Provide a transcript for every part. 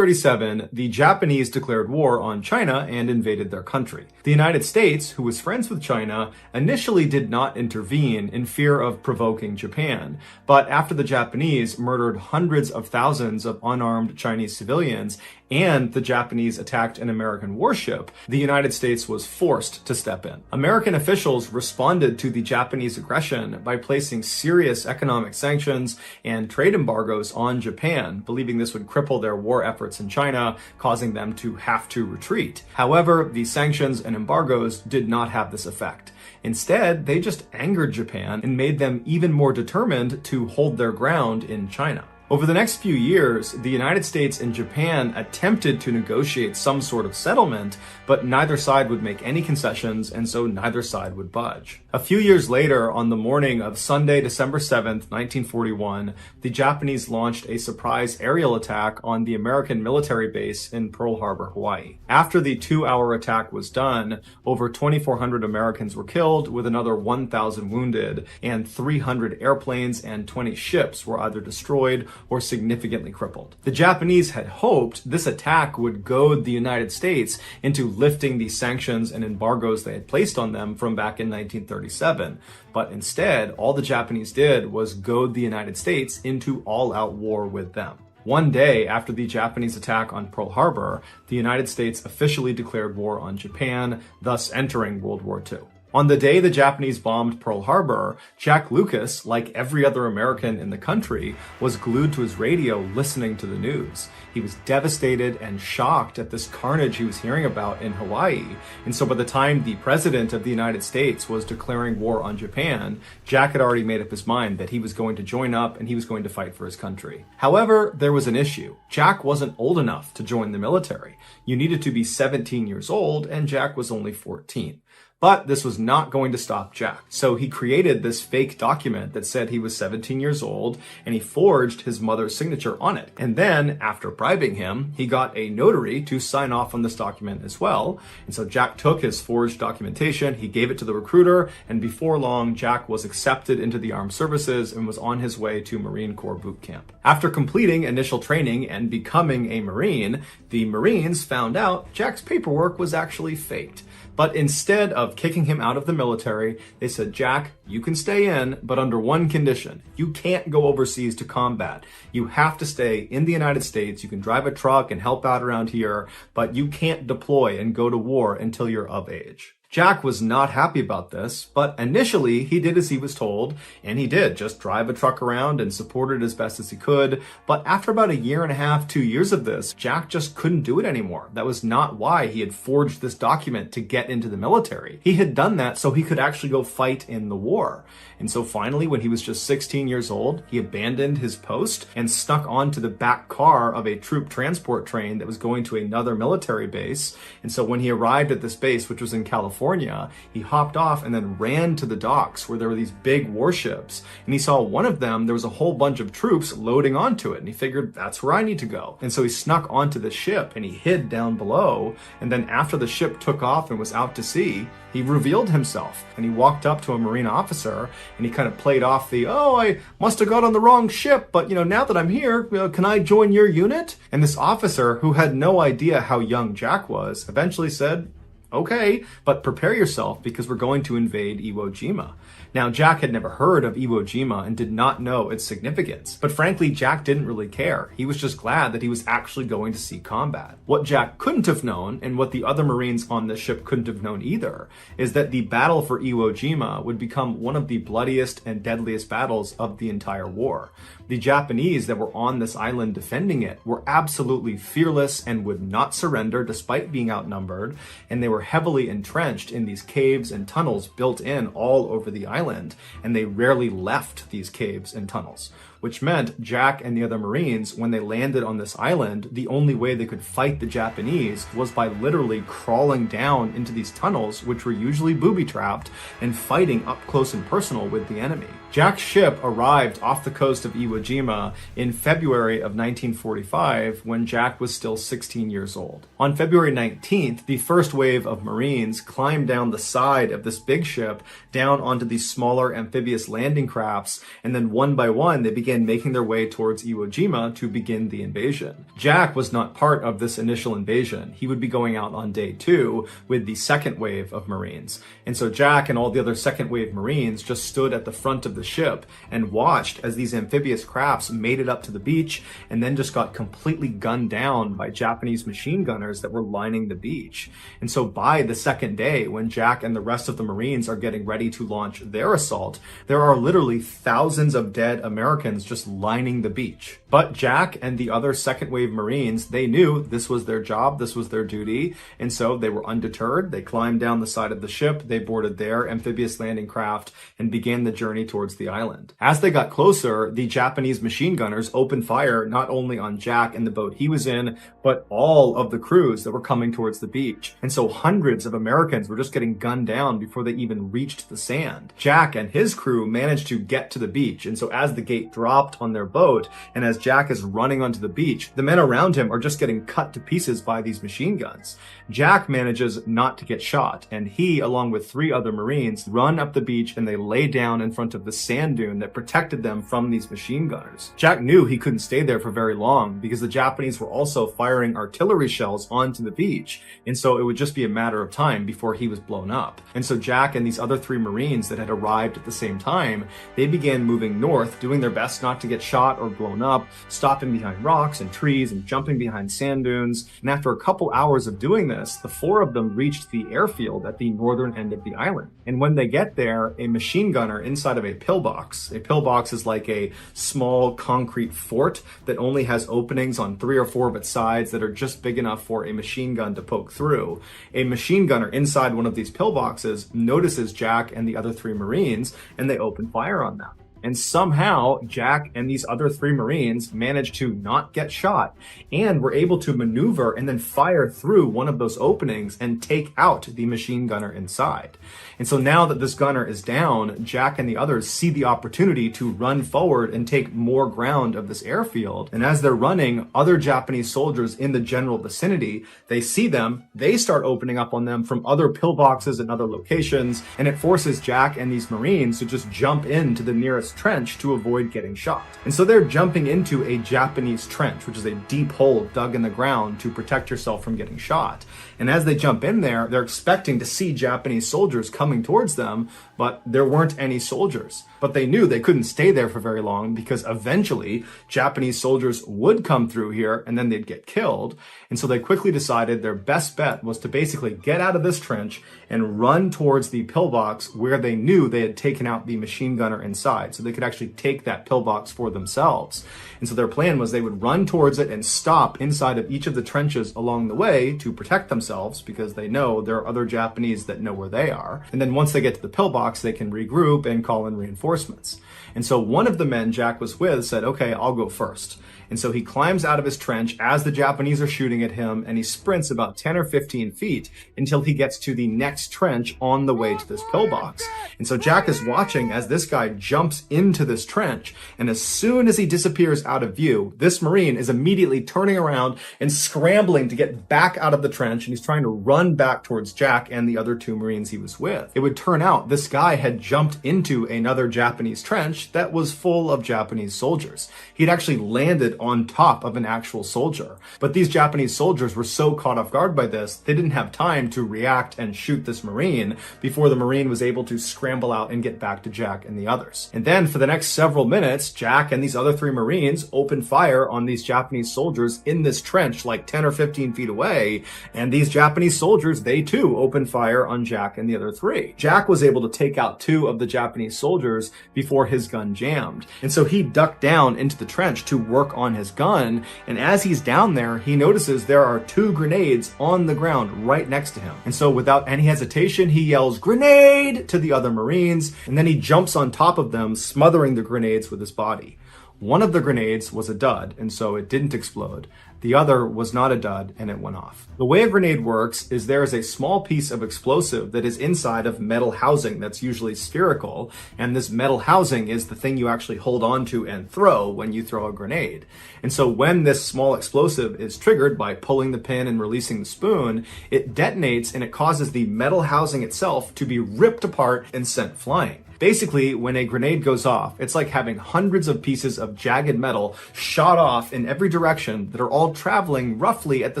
1937, the Japanese declared war on China and invaded their country. The United States, who was friends with China, initially did not intervene in fear of provoking Japan. But after the Japanese murdered hundreds of thousands of unarmed Chinese civilians and the Japanese attacked an American warship, the United States was forced to step in. American officials responded to the Japanese aggression by placing serious economic sanctions and trade embargoes on Japan, believing this would cripple their war efforts in China, causing them to have to retreat. However, the sanctions and embargoes did not have this effect. Instead, they just angered Japan and made them even more determined to hold their ground in China. Over the next few years, the United States and Japan attempted to negotiate some sort of settlement, but neither side would make any concessions, and so neither side would budge. A few years later, on the morning of Sunday, December 7th, 1941, the Japanese launched a surprise aerial attack on the American military base in Pearl Harbor, Hawaii. After the 2-hour attack was done, over 2,400 Americans were killed, with another 1,000 wounded, and 300 airplanes and 20 ships were either destroyed or significantly crippled. The Japanese had hoped this attack would goad the United States into lifting the sanctions and embargoes they had placed on them from back in 1937. But instead, all the Japanese did was goad the United States into all-out war with them. One day after the Japanese attack on Pearl Harbor, the United States officially declared war on Japan, thus entering World War II. On the day the Japanese bombed Pearl Harbor, Jack Lucas, like every other American in the country, was glued to his radio listening to the news. He was devastated and shocked at this carnage he was hearing about in Hawaii. And so by the time the President of the United States was declaring war on Japan, Jack had already made up his mind that he was going to join up and he was going to fight for his country. However, there was an issue. Jack wasn't old enough to join the military. You needed to be 17 years old, and Jack was only 14. But this was not going to stop Jack. So he created this fake document that said he was 17 years old, and he forged his mother's signature on it. And then, after bribing him, he got a notary to sign off on this document as well. And so Jack took his forged documentation, he gave it to the recruiter, and before long, Jack was accepted into the armed services and was on his way to Marine Corps boot camp. After completing initial training and becoming a Marine, the Marines found out Jack's paperwork was actually faked. But instead of kicking him out of the military, they said, Jack, you can stay in, but under one condition. You can't go overseas to combat. You have to stay in the United States. You can drive a truck and help out around here, but you can't deploy and go to war until you're of age. Jack was not happy about this, but initially he did as he was told, and he did just drive a truck around and support it as best as he could. But after about 1.5 years, 2 years of this, Jack just couldn't do it anymore. That was not why he had forged this document to get into the military. He had done that so he could actually go fight in the war. And so finally, when he was just 16 years old, he abandoned his post and snuck onto the back car of a troop transport train that was going to another military base. And so when he arrived at this base, which was in California, he hopped off and then ran to the docks where there were these big warships. And he saw one of them, there was a whole bunch of troops loading onto it. And he figured, that's where I need to go. And so he snuck onto the ship and he hid down below. And then after the ship took off and was out to sea, he revealed himself. And he walked up to a Marine officer and he kind of played off the, oh, I must have got on the wrong ship, but now that I'm here, can I join your unit? And this officer, who had no idea how young Jack was, eventually said, okay, but prepare yourself because we're going to invade Iwo Jima. Now, Jack had never heard of Iwo Jima and did not know its significance. But frankly, Jack didn't really care. He was just glad that he was actually going to see combat. What Jack couldn't have known, and what the other Marines on this ship couldn't have known either, is that the battle for Iwo Jima would become one of the bloodiest and deadliest battles of the entire war. The Japanese that were on this island defending it were absolutely fearless and would not surrender despite being outnumbered, and they were heavily entrenched in these caves and tunnels built in all over the island, and they rarely left these caves and tunnels. Which meant Jack and the other Marines, when they landed on this island, the only way they could fight the Japanese was by literally crawling down into these tunnels, which were usually booby-trapped, and fighting up close and personal with the enemy. Jack's ship arrived off the coast of Iwo Jima in February of 1945 when Jack was still 16 years old. On February 19th, the first wave of Marines climbed down the side of this big ship down onto these smaller amphibious landing crafts, and then one by one they began began making their way towards Iwo Jima to begin the invasion. Jack was not part of this initial invasion. He would be going out on day 2 with the second wave of Marines. And so Jack and all the other second wave Marines just stood at the front of the ship and watched as these amphibious crafts made it up to the beach and then just got completely gunned down by Japanese machine gunners that were lining the beach. And so by the second day, when Jack and the rest of the Marines are getting ready to launch their assault, there are literally thousands of dead Americans just lining the beach. But Jack and the other second wave Marines, they knew this was their job, this was their duty, and so they were undeterred. They climbed down the side of the ship, they boarded their amphibious landing craft, and began the journey towards the island. As they got closer, the Japanese machine gunners opened fire not only on Jack and the boat he was in, but all of the crews that were coming towards the beach. And so hundreds of Americans were just getting gunned down before they even reached the sand. Jack and his crew managed to get to the beach, and so as the gate dropped on their boat, and as Jack is running onto the beach, the men around him are just getting cut to pieces by these machine guns. Jack manages not to get shot, and he, along with 3 other Marines, run up the beach and they lay down in front of the sand dune that protected them from these machine gunners. Jack knew he couldn't stay there for very long because the Japanese were also firing artillery shells onto the beach, and so it would just be a matter of time before he was blown up. And so Jack and these other 3 Marines that had arrived at the same time, they began moving north, doing their best not to get shot or blown up, stopping behind rocks and trees and jumping behind sand dunes. And after a couple hours of doing this, the 4 of them reached the airfield at the northern end of the island. And when they get there, a machine gunner inside of a pillbox. A pillbox is like a small concrete fort that only has openings on 3 or 4 of its sides that are just big enough for a machine gun to poke through. A machine gunner inside one of these pillboxes notices Jack and the other 3 Marines, and they open fire on them. And somehow, Jack and these other 3 Marines managed to not get shot and were able to maneuver and then fire through one of those openings and take out the machine gunner inside. And so now that this gunner is down, Jack and the others see the opportunity to run forward and take more ground of this airfield. And as they're running, other Japanese soldiers in the general vicinity, they see them, they start opening up on them from other pillboxes and other locations, and it forces Jack and these Marines to just jump into the nearest trench to avoid getting shot. And so they're jumping into a Japanese trench, which is a deep hole dug in the ground to protect yourself from getting shot. And as they jump in there, they're expecting to see Japanese soldiers coming towards them, but there weren't any soldiers. But they knew they couldn't stay there for very long because eventually Japanese soldiers would come through here and then they'd get killed. And so they quickly decided their best bet was to basically get out of this trench and run towards the pillbox where they knew they had taken out the machine gunner inside, so they could actually take that pillbox for themselves. And so their plan was they would run towards it and stop inside of each of the trenches along the way to protect themselves because they know there are other Japanese that know where they are. And then once they get to the pillbox, they can regroup and call in reinforcements. And so one of the men Jack was with said, okay, I'll go first. And so he climbs out of his trench as the Japanese are shooting at him, and he sprints about 10 or 15 feet until he gets to the next trench on the way to this pillbox. And so Jack is watching as this guy jumps into this trench, and as soon as he disappears out of view, this Marine is immediately turning around and scrambling to get back out of the trench, and he's trying to run back towards Jack and the other 2 Marines he was with. It would turn out this guy had jumped into another Japanese trench that was full of Japanese soldiers. He'd actually landed on top of an actual soldier. But these Japanese soldiers were so caught off guard by this, they didn't have time to react and shoot this Marine before the Marine was able to scramble out and get back to Jack and the others. And then for the next several minutes, Jack and these other 3 Marines opened fire on these Japanese soldiers in this trench like 10 or 15 feet away. And these Japanese soldiers, they too opened fire on Jack and the other 3. Jack was able to take out 2 of the Japanese soldiers before his gun jammed. And so he ducked down into the trench to work on his gun, and as he's down there, he notices there are 2 grenades on the ground right next to him. And so without any hesitation, he yells, "Grenade!" to the other Marines, and then he jumps on top of them, smothering the grenades with his body. One of the grenades was a dud, and so it didn't explode. The other was not a dud, and it went off. The way a grenade works is there is a small piece of explosive that is inside of metal housing that's usually spherical, and this metal housing is the thing you actually hold on to and throw when you throw a grenade. And so when this small explosive is triggered by pulling the pin and releasing the spoon, it detonates and it causes the metal housing itself to be ripped apart and sent flying. Basically, when a grenade goes off, it's like having hundreds of pieces of jagged metal shot off in every direction that are all traveling roughly at the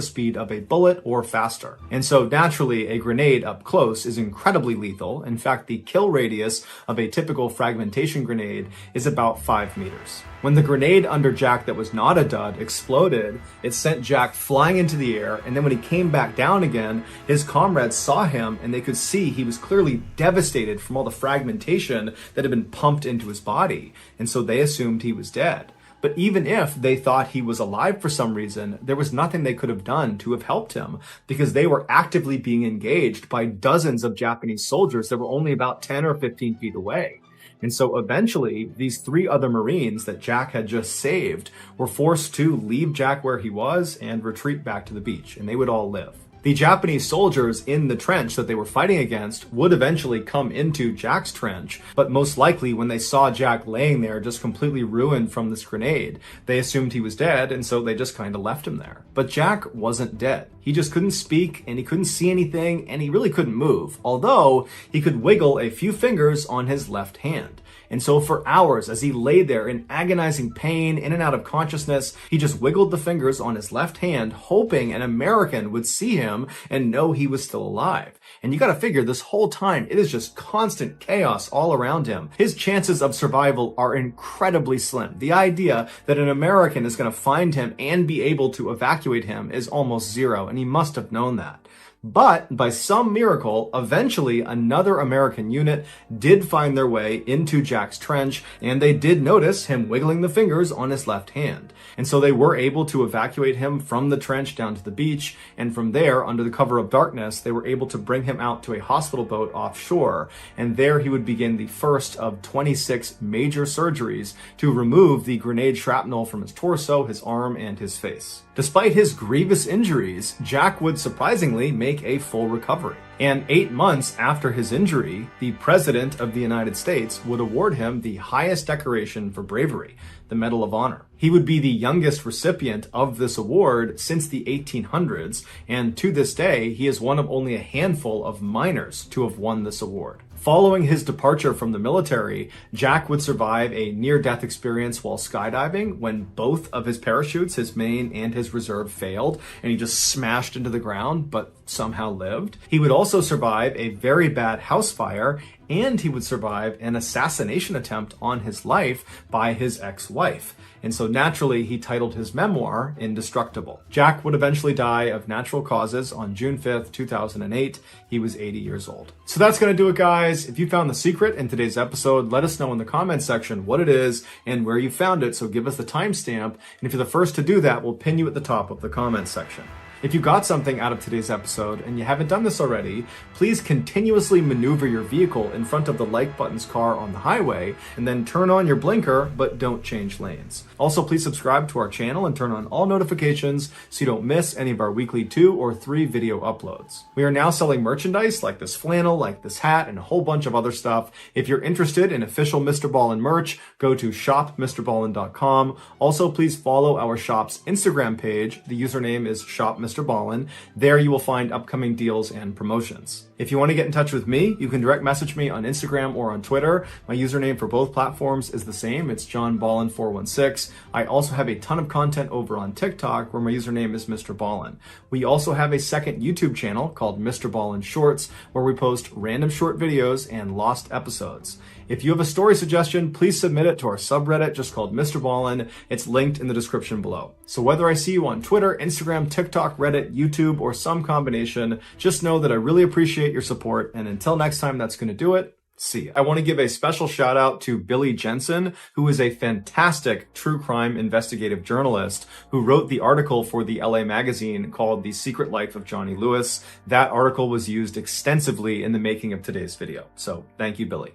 speed of a bullet or faster. And so naturally, a grenade up close is incredibly lethal. In fact, the kill radius of a typical fragmentation grenade is about 5 meters. When the grenade under Jack that was not a dud exploded, it sent Jack flying into the air, and then when he came back down again, his comrades saw him and they could see he was clearly devastated from all the fragmentation that had been pumped into his body, and so they assumed he was dead. But even if they thought he was alive for some reason, there was nothing they could have done to have helped him because they were actively being engaged by dozens of Japanese soldiers that were only about 10 or 15 feet away. And so eventually, these 3 other Marines that Jack had just saved were forced to leave Jack where he was and retreat back to the beach, and they would all live. The Japanese soldiers in the trench that they were fighting against would eventually come into Jack's trench, but most likely when they saw Jack laying there just completely ruined from this grenade, they assumed he was dead, and so they just kind of left him there. But Jack wasn't dead. He just couldn't speak, and he couldn't see anything, and he really couldn't move, although he could wiggle a few fingers on his left hand. And so for hours, as he lay there in agonizing pain, in and out of consciousness, he just wiggled the fingers on his left hand, hoping an American would see him and know he was still alive. And you gotta figure, this whole time, it is just constant chaos all around him. His chances of survival are incredibly slim. The idea that an American is gonna find him and be able to evacuate him is almost zero, and he must have known that. But by some miracle, eventually another American unit did find their way into Jack's trench, and they did notice him wiggling the fingers on his left hand. And so they were able to evacuate him from the trench down to the beach, and from there, under the cover of darkness, they were able to bring him out to a hospital boat offshore, and there he would begin the first of 26 major surgeries to remove the grenade shrapnel from his torso, his arm, and his face. Despite his grievous injuries, Jack would surprisingly make a full recovery. And 8 months after his injury, the President of the United States would award him the highest decoration for bravery, the Medal of Honor. He would be the youngest recipient of this award since the 1800s, and to this day, he is one of only a handful of miners to have won this award. Following his departure from the military, Jack would survive a near-death experience while skydiving when both of his parachutes, his main and his reserve, failed, and he just smashed into the ground, but somehow lived. He would also survive a very bad house fire, and he would survive an assassination attempt on his life by his ex-wife. And so naturally, he titled his memoir Indestructible. Jack would eventually die of natural causes on June 5th, 2008. He was 80 years old. So that's going to do it, guys. If you found the secret in today's episode, let us know in the comments section what it is and where you found it. So give us the timestamp. And if you're the first to do that, we'll pin you at the top of the comments section. If you got something out of today's episode and you haven't done this already, please continuously maneuver your vehicle in front of the like button's car on the highway and then turn on your blinker, but don't change lanes. Also, please subscribe to our channel and turn on all notifications so you don't miss any of our weekly 2 or 3 video uploads. We are now selling merchandise like this flannel, like this hat, and a whole bunch of other stuff. If you're interested in official MrBallen merch, go to shopmrballen.com. Also, please follow our shop's Instagram page. The username is shopmrballen. There you will find upcoming deals and promotions. If you want to get in touch with me, you can direct message me on Instagram or on Twitter. My username for both platforms is the same. It's johnballen416. I also have a ton of content over on TikTok where my username is MrBallen. We also have a second YouTube channel called MrBallen Shorts where we post random short videos and lost episodes. If you have a story suggestion, please submit it to our subreddit just called MrBallen. It's linked in the description below. So whether I see you on Twitter, Instagram, TikTok, Reddit, YouTube, or some combination, just know that I really appreciate your support. And until next time, that's going to do it. See ya. I want to give a special shout out to Billy Jensen, who is a fantastic true crime investigative journalist who wrote the article for the LA magazine called The Secret Life of Johnny Lewis. That article was used extensively in the making of today's video. So thank you, Billy.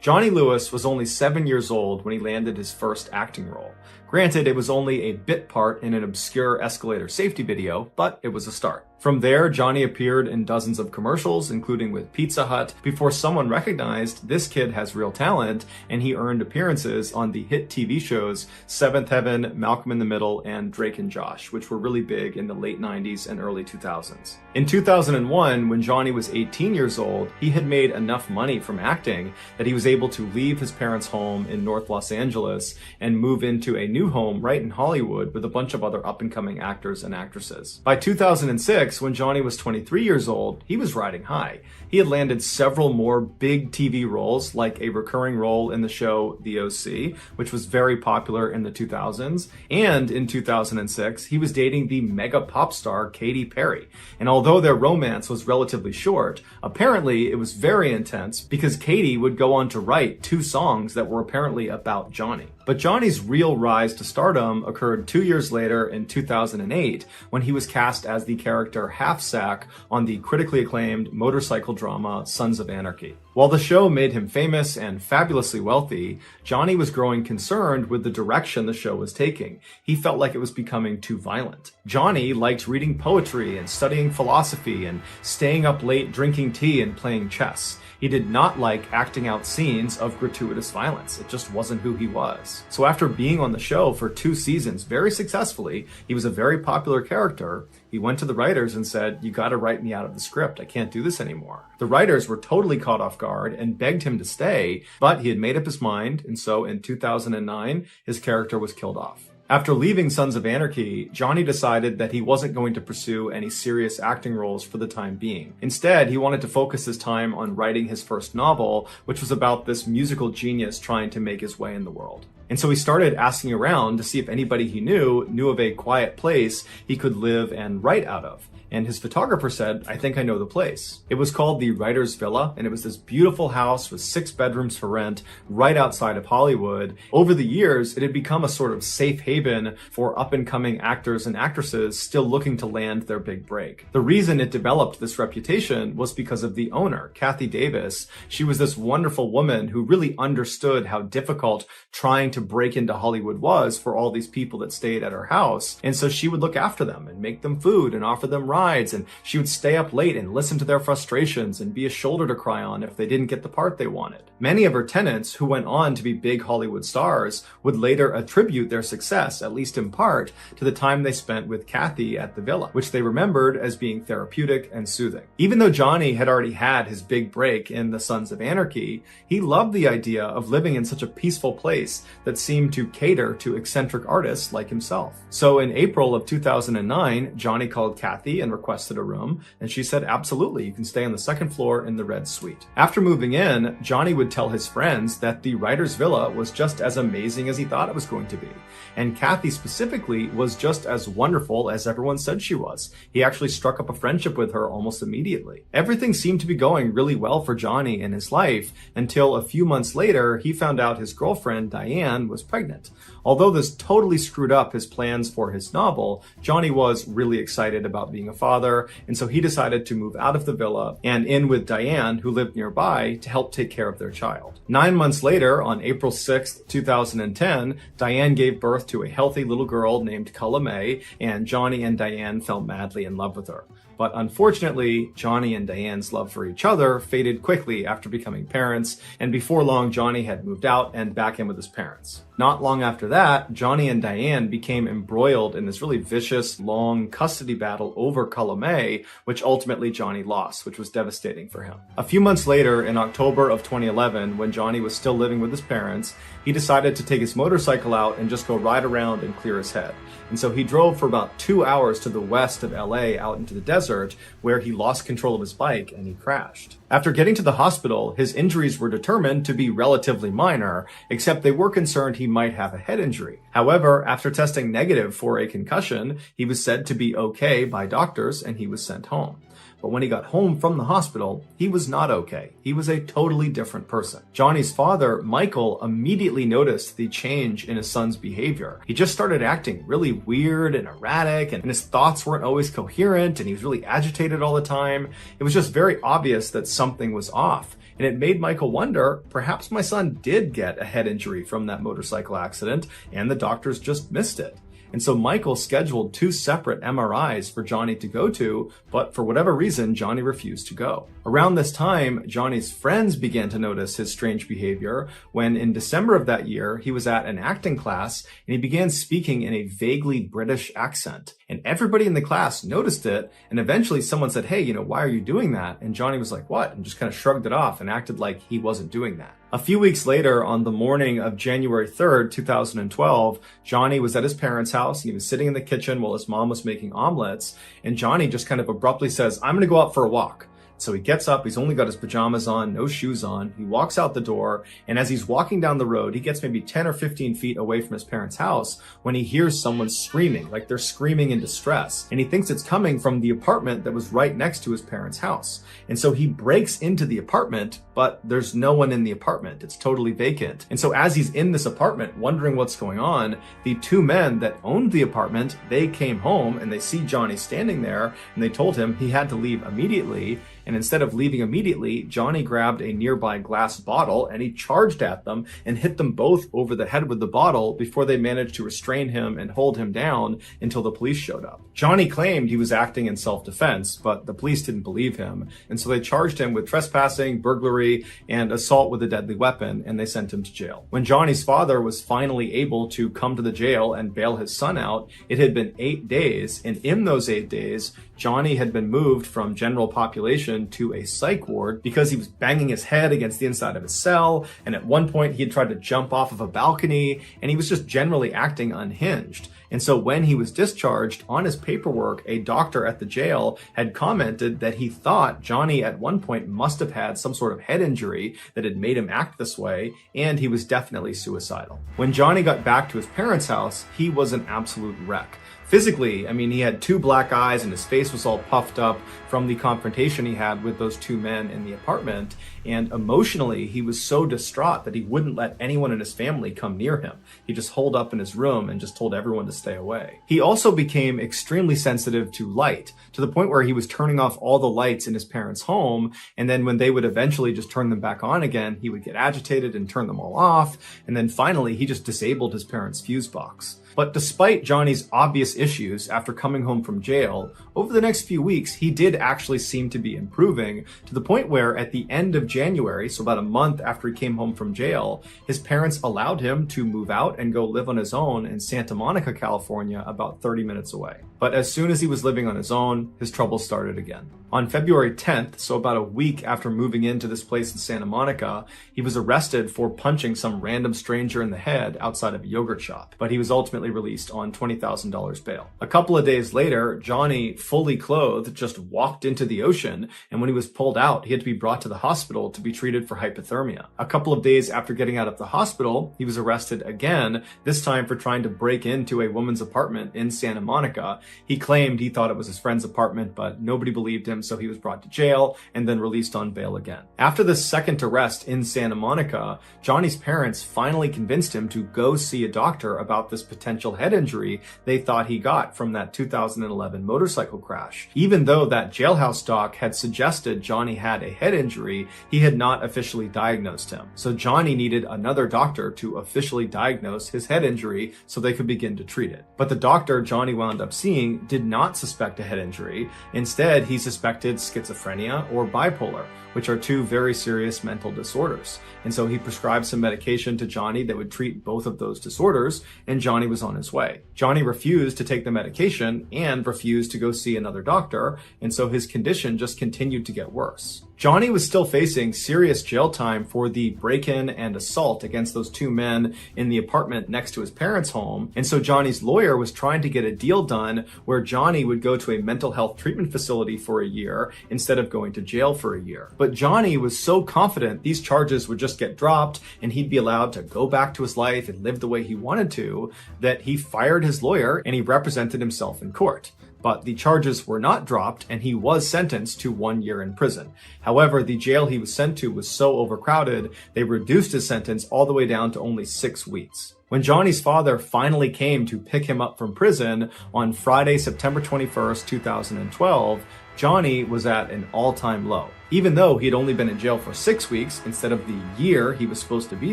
Johnny Lewis was only 7 years old when he landed his first acting role. Granted, it was only a bit part in an obscure escalator safety video, but it was a start. From there, Johnny appeared in dozens of commercials, including with Pizza Hut, before someone recognized this kid has real talent, and he earned appearances on the hit TV shows Seventh Heaven, Malcolm in the Middle, and Drake and Josh, which were really big in the late 90s and early 2000s. In 2001, when Johnny was 18 years old, he had made enough money from acting that he was able to leave his parents' home in North Los Angeles and move into a new home right in Hollywood with a bunch of other up-and-coming actors and actresses. By 2006, when Johnny was 23 years old, he was riding high. He had landed several more big TV roles, like a recurring role in the show The OC, which was very popular in the 2000s, and in 2006, he was dating the mega pop star Katy Perry. And although their romance was relatively short, apparently it was very intense because Katy would go on to write 2 songs that were apparently about Johnny. But Johnny's real rise to stardom occurred 2 years later in 2008 when he was cast as the character Half Sack on the critically acclaimed motorcycle drama Sons of Anarchy. While the show made him famous and fabulously wealthy, Johnny was growing concerned with the direction the show was taking. He felt like it was becoming too violent. Johnny liked reading poetry and studying philosophy and staying up late drinking tea and playing chess. He did not like acting out scenes of gratuitous violence. It just wasn't who he was. So after being on the show for 2 seasons very successfully, he was a very popular character. He went to the writers and said, "You gotta write me out of the script. I can't do this anymore." The writers were totally caught off guard and begged him to stay, but he had made up his mind, and so in 2009, his character was killed off. After leaving Sons of Anarchy, Johnny decided that he wasn't going to pursue any serious acting roles for the time being. Instead, he wanted to focus his time on writing his first novel, which was about this musical genius trying to make his way in the world. And so he started asking around to see if anybody he knew of a quiet place he could live and write out of. And his photographer said, "I think I know the place." It was called the Writer's Villa, and it was this beautiful house with 6 bedrooms for rent right outside of Hollywood. Over the years, it had become a sort of safe haven for up-and-coming actors and actresses still looking to land their big break. The reason it developed this reputation was because of the owner, Kathy Davis. She was this wonderful woman who really understood how difficult trying to break into Hollywood was for all these people that stayed at her house. And so she would look after them and make them food and offer them rides, and she would stay up late and listen to their frustrations and be a shoulder to cry on if they didn't get the part they wanted. Many of her tenants, who went on to be big Hollywood stars, would later attribute their success, at least in part, to the time they spent with Kathy at the villa, which they remembered as being therapeutic and soothing. Even though Johnny had already had his big break in the Sons of Anarchy, he loved the idea of living in such a peaceful place that seemed to cater to eccentric artists like himself. So in April of 2009, Johnny called Kathy and requested a room, and she said, "Absolutely, you can stay on the 2nd floor in the red suite." After moving in, Johnny would tell his friends that the writer's villa was just as amazing as he thought it was going to be. And Kathy specifically was just as wonderful as everyone said she was. He actually struck up a friendship with her almost immediately. Everything seemed to be going really well for Johnny in his life until a few months later, he found out his girlfriend, Diane, was pregnant. Although this totally screwed up his plans for his novel, Johnny was really excited about being a father, and so he decided to move out of the villa and in with Diane, who lived nearby, to help take care of their child. 9 months later, on April 6th, 2010, Diane gave birth to a healthy little girl named Culla May, and Johnny and Diane fell madly in love with her. But unfortunately, Johnny and Diane's love for each other faded quickly after becoming parents, and before long, Johnny had moved out and back in with his parents. Not long after that, Johnny and Diane became embroiled in this really vicious, long custody battle over Culla May, which ultimately Johnny lost, which was devastating for him. A few months later, in October of 2011, when Johnny was still living with his parents, he decided to take his motorcycle out and just go ride around and clear his head. And so he drove for about 2 hours to the west of LA out into the desert, where he lost control of his bike and he crashed. After getting to the hospital, his injuries were determined to be relatively minor, except they were concerned he might have a head injury. However, after testing negative for a concussion, he was said to be okay by doctors and he was sent home. But when he got home from the hospital, he was not okay. He was a totally different person. Johnny's father, Michael, immediately noticed the change in his son's behavior. He just started acting really weird and erratic, and his thoughts weren't always coherent, and he was really agitated all the time. It was just very obvious that something was off. And it made Michael wonder, perhaps my son did get a head injury from that motorcycle accident and the doctors just missed it. And so Michael scheduled 2 separate MRIs for Johnny to go to, but for whatever reason, Johnny refused to go. Around this time, Johnny's friends began to notice his strange behavior when in December of that year, he was at an acting class and he began speaking in a vaguely British accent. And everybody in the class noticed it, and eventually someone said, "Hey, why are you doing that?" And Johnny was like, "What?" and just kind of shrugged it off and acted like he wasn't doing that. A few weeks later, on the morning of January 3rd, 2012, Johnny was at his parents' house and he was sitting in the kitchen while his mom was making omelets, and Johnny just kind of abruptly says, "I'm gonna go out for a walk." So he gets up, he's only got his pajamas on, no shoes on, he walks out the door, and as he's walking down the road, he gets maybe 10 or 15 feet away from his parents' house when he hears someone screaming, like they're screaming in distress. And he thinks it's coming from the apartment that was right next to his parents' house. And so he breaks into the apartment, but there's no one in the apartment. It's totally vacant. And so as he's in this apartment, wondering what's going on, the 2 men that owned the apartment, they came home and they see Johnny standing there, and they told him he had to leave immediately. And instead of leaving immediately, Johnny grabbed a nearby glass bottle and he charged at them and hit them both over the head with the bottle before they managed to restrain him and hold him down until the police showed up. Johnny claimed he was acting in self-defense, but the police didn't believe him. And so they charged him with trespassing, burglary, and assault with a deadly weapon, and they sent him to jail. When Johnny's father was finally able to come to the jail and bail his son out, it had been 8 days, and in those 8 days, Johnny had been moved from general population to a psych ward because he was banging his head against the inside of his cell, and at one point he had tried to jump off of a balcony, and he was just generally acting unhinged. And so when he was discharged, on his paperwork, a doctor at the jail had commented that he thought Johnny at one point must have had some sort of head injury that had made him act this way, and he was definitely suicidal. When Johnny got back to his parents' house, he was an absolute wreck. Physically, he had 2 black eyes and his face was all puffed up from the confrontation he had with those 2 men in the apartment. And emotionally, he was so distraught that he wouldn't let anyone in his family come near him. He just holed up in his room and just told everyone to stay away. He also became extremely sensitive to light, to the point where he was turning off all the lights in his parents' home. And then when they would eventually just turn them back on again, he would get agitated and turn them all off. And then finally, he just disabled his parents' fuse box. But despite Johnny's obvious issues after coming home from jail, over the next few weeks, he did actually seem to be improving, to the point where at the end of January, so about a month after he came home from jail, his parents allowed him to move out and go live on his own in Santa Monica, California, about 30 minutes away. But as soon as he was living on his own, his troubles started again. On February 10th, so about a week after moving into this place in Santa Monica, he was arrested for punching some random stranger in the head outside of a yogurt shop, but he was ultimately released on $20,000 bail. A couple of days later, Johnny, fully clothed, just walked into the ocean, and when he was pulled out, he had to be brought to the hospital to be treated for hypothermia. A couple of days after getting out of the hospital, he was arrested again, this time for trying to break into a woman's apartment in Santa Monica. He claimed he thought it was his friend's apartment, but nobody believed him, so he was brought to jail and then released on bail again. After this second arrest in Santa Monica, Johnny's parents finally convinced him to go see a doctor about this potential head injury they thought he got from that 2011 motorcycle crash. Even though that jailhouse doc had suggested Johnny had a head injury, he had not officially diagnosed him. So Johnny needed another doctor to officially diagnose his head injury so they could begin to treat it. But the doctor Johnny wound up seeing did not suspect a head injury. Instead, he suspected schizophrenia or bipolar, which are 2 very serious mental disorders. And so he prescribed some medication to Johnny that would treat both of those disorders, and Johnny was on his way. Johnny refused to take the medication and refused to go see another doctor, and so his condition just continued to get worse. Johnny was still facing serious jail time for the break-in and assault against those 2 men in the apartment next to his parents' home, and so Johnny's lawyer was trying to get a deal done where Johnny would go to a mental health treatment facility for a year instead of going to jail for a year. But Johnny was so confident these charges would just get dropped and he'd be allowed to go back to his life and live the way he wanted to, that he fired his lawyer and he represented himself in court. But the charges were not dropped and he was sentenced to 1 year in prison. However, the jail he was sent to was so overcrowded, they reduced his sentence all the way down to only 6 weeks. When Johnny's father finally came to pick him up from prison on Friday, September 21st, 2012, Johnny was at an all-time low. Even though he had only been in jail for 6 weeks instead of the year he was supposed to be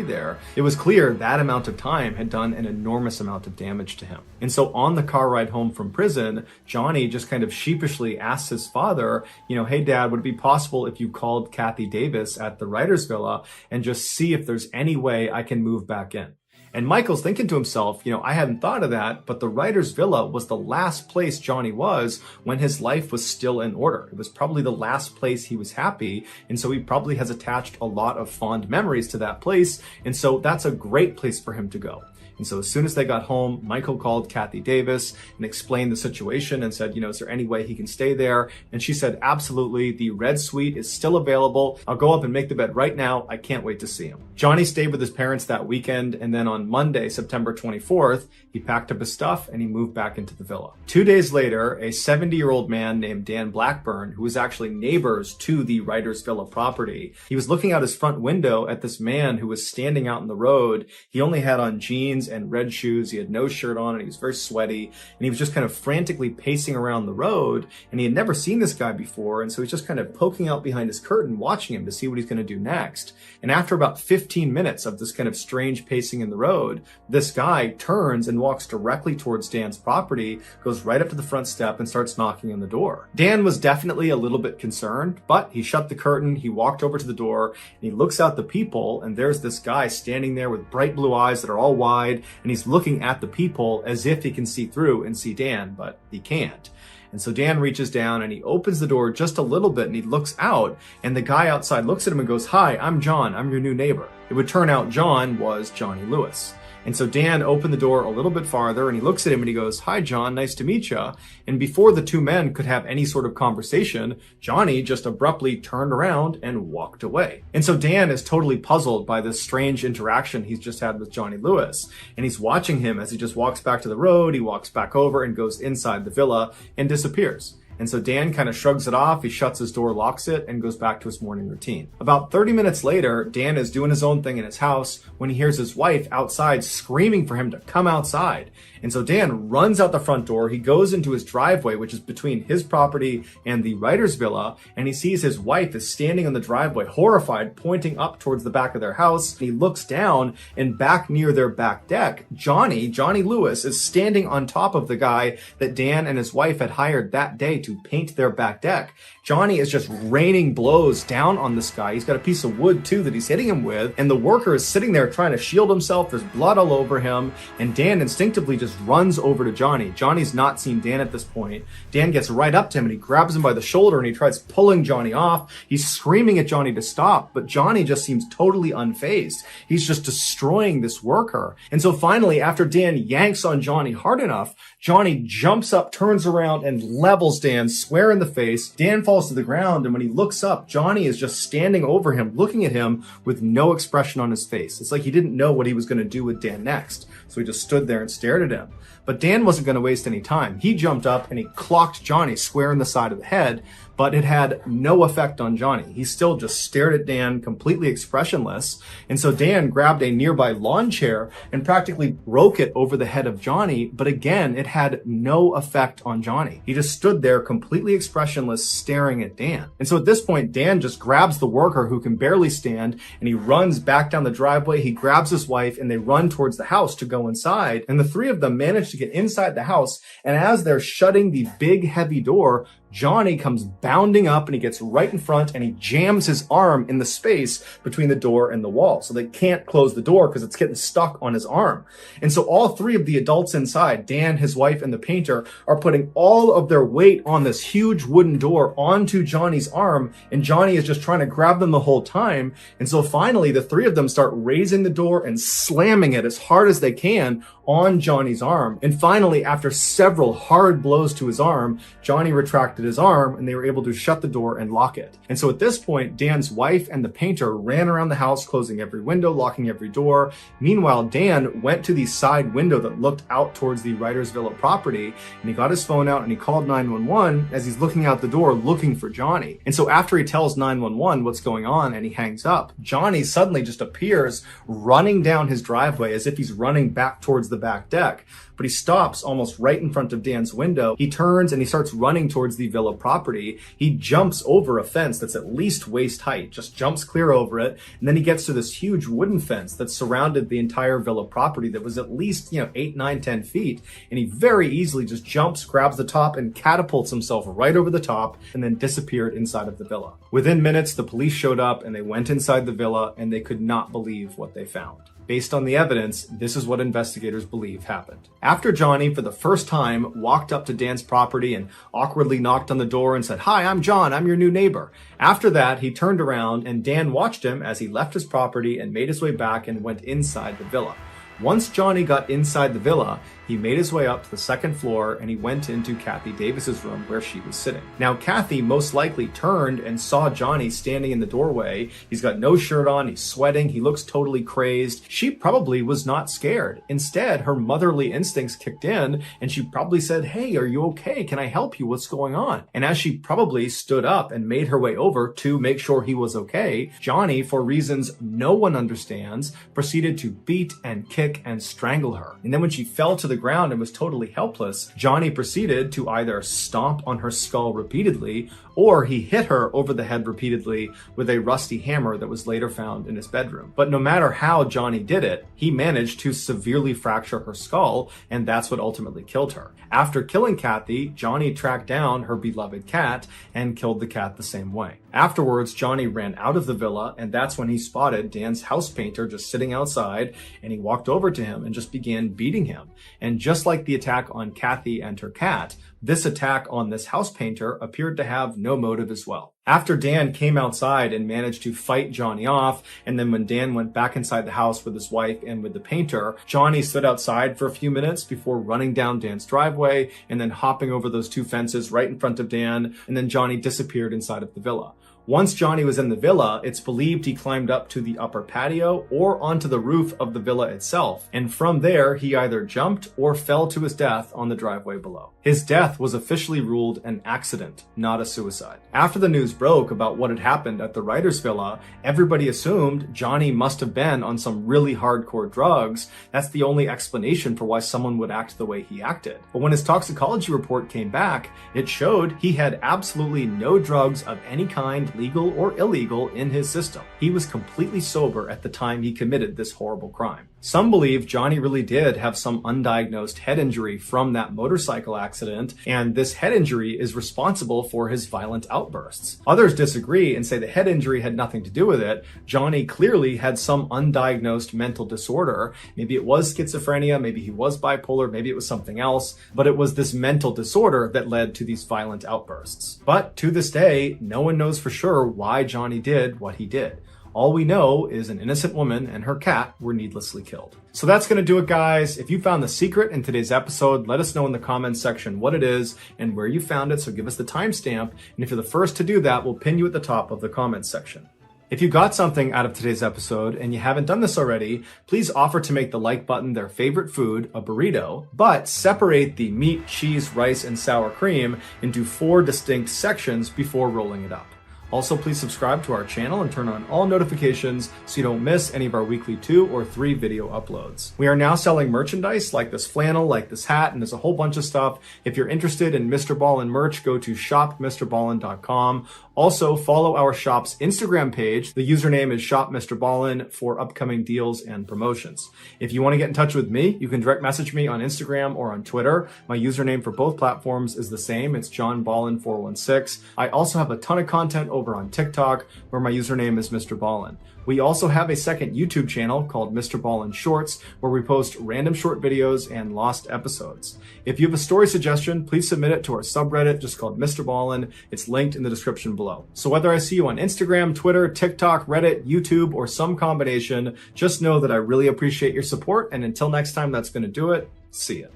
there, it was clear that amount of time had done an enormous amount of damage to him. And so on the car ride home from prison, Johnny just kind of sheepishly asks his father, hey dad, would it be possible if you called Kathy Davis at the writer's villa and just see if there's any way I can move back in? And Michael's thinking to himself, I hadn't thought of that, but the writer's villa was the last place Johnny was when his life was still in order. It was probably the last place he was happy. And so he probably has attached a lot of fond memories to that place. And so that's a great place for him to go. And so as soon as they got home, Michael called Kathy Davis and explained the situation and said, is there any way he can stay there? And she said, absolutely. The red suite is still available. I'll go up and make the bed right now. I can't wait to see him. Johnny stayed with his parents that weekend. And then on Monday, September 24th, he packed up his stuff and he moved back into the villa. 2 days later, a 70-year-old man named Dan Blackburn, who was actually neighbors to the writer's villa property, he was looking out his front window at this man who was standing out in the road. He only had on jeans and red shoes. He had no shirt on and he was very sweaty and he was just kind of frantically pacing around the road, and he had never seen this guy before, and so he's just kind of poking out behind his curtain watching him to see what he's going to do next. And after about 15 minutes of this kind of strange pacing in the road, this guy turns and walks directly towards Dan's property, goes right up to the front step and starts knocking on the door. Dan was definitely a little bit concerned, but he shut the curtain, he walked over to the door, and he looks out the peephole, and there's this guy standing there with bright blue eyes that are all wide, and he's looking at the peephole as if he can see through and see Dan, but he can't. And so Dan reaches down and he opens the door just a little bit and he looks out, and the guy outside looks at him and goes, "Hi, I'm John. I'm your new neighbor." It would turn out John was Johnny Lewis. And so Dan opened the door a little bit farther and he looks at him and he goes, "Hi, John, nice to meet you." And before the two men could have any sort of conversation, Johnny just abruptly turned around and walked away. And so Dan is totally puzzled by this strange interaction he's just had with Johnny Lewis. And he's watching him as he just walks back to the road, he walks back over and goes inside the villa and disappears. And so Dan kind of shrugs it off, he shuts his door, locks it, and goes back to his morning routine. About 30 minutes later, Dan is doing his own thing in his house when he hears his wife outside screaming for him to come outside. And so Dan runs out the front door, he goes into his driveway, which is between his property and the writer's villa, and he sees his wife is standing on the driveway, horrified, pointing up towards the back of their house. He looks down, and back near their back deck, Johnny Lewis, is standing on top of the guy that Dan and his wife had hired that day to paint their back deck. Johnny is just raining blows down on this guy. He's got a piece of wood too that he's hitting him with, and the worker is sitting there trying to shield himself. There's blood all over him, and Dan instinctively just runs over to Johnny. Johnny's not seen Dan at this point. Dan gets right up to him and he grabs him by the shoulder and he tries pulling Johnny off. He's screaming at Johnny to stop, but Johnny just seems totally unfazed. He's just destroying this worker. And so finally, after Dan yanks on Johnny hard enough, Johnny jumps up, turns around, and levels Dan square in the face. Dan falls to the ground, and when he looks up, Johnny is just standing over him, looking at him with no expression on his face. It's like he didn't know what he was going to do with Dan next. So he just stood there and stared at him. But Dan wasn't going to waste any time. He jumped up and he clocked Johnny square in the side of the head, but it had no effect on Johnny. He still just stared at Dan, completely expressionless. And so Dan grabbed a nearby lawn chair and practically broke it over the head of Johnny. But again, it had no effect on Johnny. He just stood there completely expressionless, staring at Dan. And so at this point, Dan just grabs the worker who can barely stand and he runs back down the driveway. He grabs his wife and they run towards the house to go inside. And the three of them manage to get inside the house. And as they're shutting the big, heavy door, Johnny comes bounding up and he gets right in front and he jams his arm in the space between the door and the wall. So they can't close the door because it's getting stuck on his arm. And so all three of the adults inside, Dan, his wife, and the painter, are putting all of their weight on this huge wooden door onto Johnny's arm. And Johnny is just trying to grab them the whole time. And so finally, the three of them start raising the door and slamming it as hard as they can on Johnny's arm. And finally, after several hard blows to his arm, Johnny retracted his arm and they were able to shut the door and lock it. And so at this point, Dan's wife and the painter ran around the house, closing every window, locking every door. Meanwhile, Dan went to the side window that looked out towards the writer's villa property, and he got his phone out and he called 911 as he's looking out the door looking for Johnny. And so after he tells 911 what's going on and he hangs up, Johnny suddenly just appears running down his driveway as if he's running back towards the back deck. But he stops almost right in front of Dan's window. He turns and he starts running towards the villa property, he jumps over a fence that's at least waist height, just jumps clear over it, and then he gets to this huge wooden fence that surrounded the entire villa property that was at least, 8, 9, 10 feet, and he very easily just jumps, grabs the top, and catapults himself right over the top, and then disappeared inside of the villa. Within minutes, the police showed up, and they went inside the villa, and they could not believe what they found. Based on the evidence, this is what investigators believe happened. After Johnny, for the first time, walked up to Dan's property and awkwardly knocked on the door and said, "Hi, I'm John, I'm your new neighbor." After that, he turned around and Dan watched him as he left his property and made his way back and went inside the villa. Once Johnny got inside the villa, he made his way up to the second floor and he went into Kathy Davis's room where she was sitting. Now, Kathy most likely turned and saw Johnny standing in the doorway. He's got no shirt on, he's sweating, he looks totally crazed. She probably was not scared. Instead, her motherly instincts kicked in and she probably said, "Hey, are you okay? Can I help you? What's going on?" And as she probably stood up and made her way over to make sure he was okay, Johnny, for reasons no one understands, proceeded to beat and kick and strangle her. And then when she fell to the ground and was totally helpless, Johnny proceeded to either stomp on her skull repeatedly or he hit her over the head repeatedly with a rusty hammer that was later found in his bedroom. But no matter how Johnny did it, he managed to severely fracture her skull, and that's what ultimately killed her. After killing Kathy, Johnny tracked down her beloved cat and killed the cat the same way. Afterwards, Johnny ran out of the villa, and that's when he spotted Dan's house painter just sitting outside, and he walked over to him and just began beating him. And just like the attack on Kathy and her cat, this attack on this house painter appeared to have no motive as well. After Dan came outside and managed to fight Johnny off, and then when Dan went back inside the house with his wife and with the painter, Johnny stood outside for a few minutes before running down Dan's driveway and then hopping over those two fences right in front of Dan, and then Johnny disappeared inside of the villa. Once Johnny was in the villa, it's believed he climbed up to the upper patio or onto the roof of the villa itself, and from there he either jumped or fell to his death on the driveway below. His death was officially ruled an accident, not a suicide. After the news broke about what had happened at the writer's villa, everybody assumed Johnny must have been on some really hardcore drugs. That's the only explanation for why someone would act the way he acted. But when his toxicology report came back, it showed he had absolutely no drugs of any kind, legal or illegal, in his system. He was completely sober at the time he committed this horrible crime. Some believe Johnny really did have some undiagnosed head injury from that motorcycle accident, and this head injury is responsible for his violent outbursts. Others disagree and say the head injury had nothing to do with it. Johnny clearly had some undiagnosed mental disorder. Maybe it was schizophrenia, maybe he was bipolar, maybe it was something else, but it was this mental disorder that led to these violent outbursts. But to this day, no one knows for sure why Johnny did what he did. All we know is an innocent woman and her cat were needlessly killed. So that's going to do it, guys. If you found the secret in today's episode, let us know in the comments section what it is and where you found it, so give us the timestamp. And if you're the first to do that, we'll pin you at the top of the comments section. If you got something out of today's episode and you haven't done this already, please offer to make the like button their favorite food, a burrito, but separate the meat, cheese, rice, and sour cream into 4 distinct sections before rolling it up. Also, please subscribe to our channel and turn on all notifications so you don't miss any of our weekly 2 or 3 video uploads. We are now selling merchandise like this flannel, like this hat, and there's a whole bunch of stuff. If you're interested in MrBallen merch, go to shopmrballen.com. Also, follow our shop's Instagram page. The username is shopmrballen for upcoming deals and promotions. If you want to get in touch with me, you can direct message me on Instagram or on Twitter. My username for both platforms is the same. It's johnballen416. I also have a ton of content over on TikTok, where my username is MrBallen. We also have a second YouTube channel called MrBallen Shorts, where we post random short videos and lost episodes. If you have a story suggestion, please submit it to our subreddit just called MrBallen. It's linked in the description below. So whether I see you on Instagram, Twitter, TikTok, Reddit, YouTube, or some combination, just know that I really appreciate your support. And until next time, that's going to do it. See ya.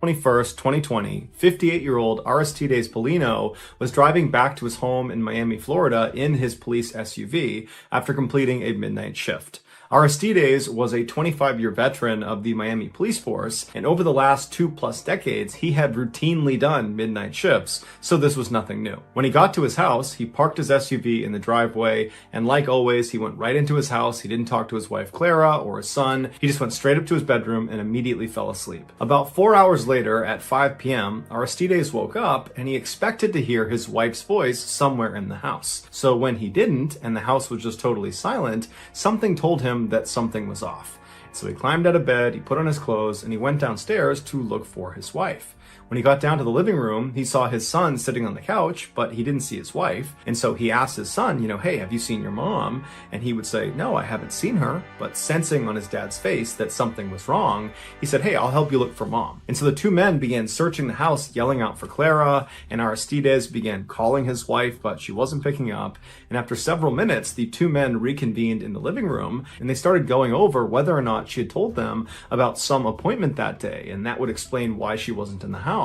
21st, 2020, 58-year-old Aristides Polino was driving back to his home in Miami, Florida in his police SUV after completing a midnight shift. Aristides was a 25-year veteran of the Miami police force, and over the last 2+ decades, he had routinely done midnight shifts, so this was nothing new. When he got to his house, he parked his SUV in the driveway, and like always, he went right into his house. He didn't talk to his wife Clara or his son. He just went straight up to his bedroom and immediately fell asleep. About 4 hours later, at 5 p.m., Aristides woke up and he expected to hear his wife's voice somewhere in the house. So when he didn't, and the house was just totally silent, something told him that something was off. So he climbed out of bed, he put on his clothes, and he went downstairs to look for his wife. When he got down to the living room, he saw his son sitting on the couch, but he didn't see his wife. And so he asked his son, hey, have you seen your mom? And he would say, no, I haven't seen her. But sensing on his dad's face that something was wrong, he said, hey, I'll help you look for mom. And so the two men began searching the house, yelling out for Clara, and Aristides began calling his wife, but she wasn't picking up. And after several minutes, the two men reconvened in the living room, and they started going over whether or not she had told them about some appointment that day, and that would explain why she wasn't in the house.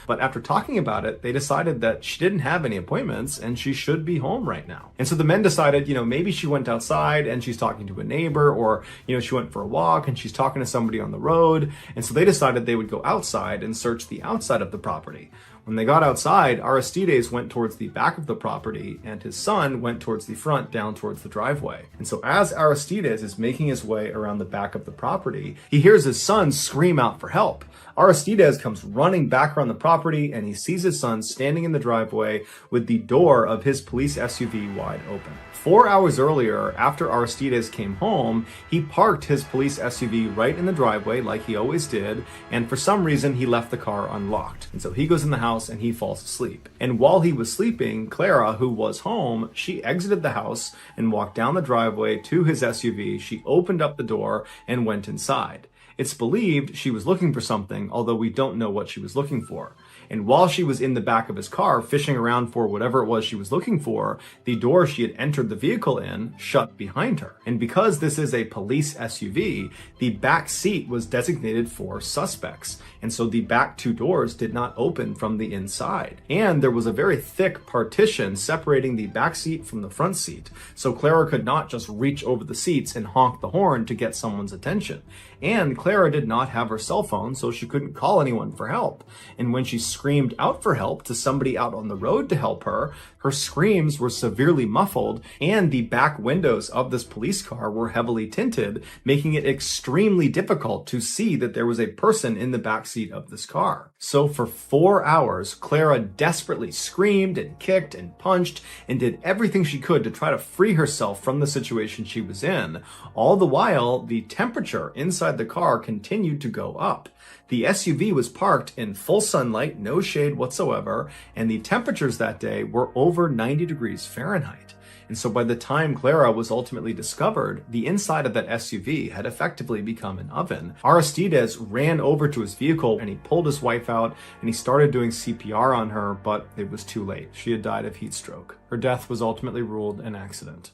But after talking about it, they decided that she didn't have any appointments and she should be home right now. And so the men decided, maybe she went outside and she's talking to a neighbor, or, she went for a walk and she's talking to somebody on the road. And so they decided they would go outside and search the outside of the property. When they got outside, Aristides went towards the back of the property and his son went towards the front, down towards the driveway. And so as Aristides is making his way around the back of the property, he hears his son scream out for help. Aristides comes running back around the property and he sees his son standing in the driveway with the door of his police SUV wide open. 4 hours earlier, after Aristides came home, he parked his police SUV right in the driveway like he always did, and for some reason he left the car unlocked. And so he goes in the house and he falls asleep. And while he was sleeping, Clara, who was home, she exited the house and walked down the driveway to his SUV. She opened up the door and went inside. It's believed she was looking for something, although we don't know what she was looking for. And while she was in the back of his car fishing around for whatever it was she was looking for, the door she had entered the vehicle in shut behind her. And because this is a police SUV, the back seat was designated for suspects. And so the back two doors did not open from the inside. And there was a very thick partition separating the back seat from the front seat. So Clara could not just reach over the seats and honk the horn to get someone's attention. And Clara did not have her cell phone, so she couldn't call anyone for help. And when she screamed out for help to somebody out on the road to help her, her screams were severely muffled, and the back windows of this police car were heavily tinted, making it extremely difficult to see that there was a person in the back seat of this car. So for 4 hours, Clara desperately screamed and kicked and punched and did everything she could to try to free herself from the situation she was in. All the while, the temperature inside the car continued to go up. The SUV was parked in full sunlight, no shade whatsoever, and the temperatures that day were over 90 degrees Fahrenheit. And so by the time Clara was ultimately discovered, the inside of that SUV had effectively become an oven. Aristides ran over to his vehicle and he pulled his wife out and he started doing CPR on her, but it was too late. She had died of heat stroke. Her death was ultimately ruled an accident.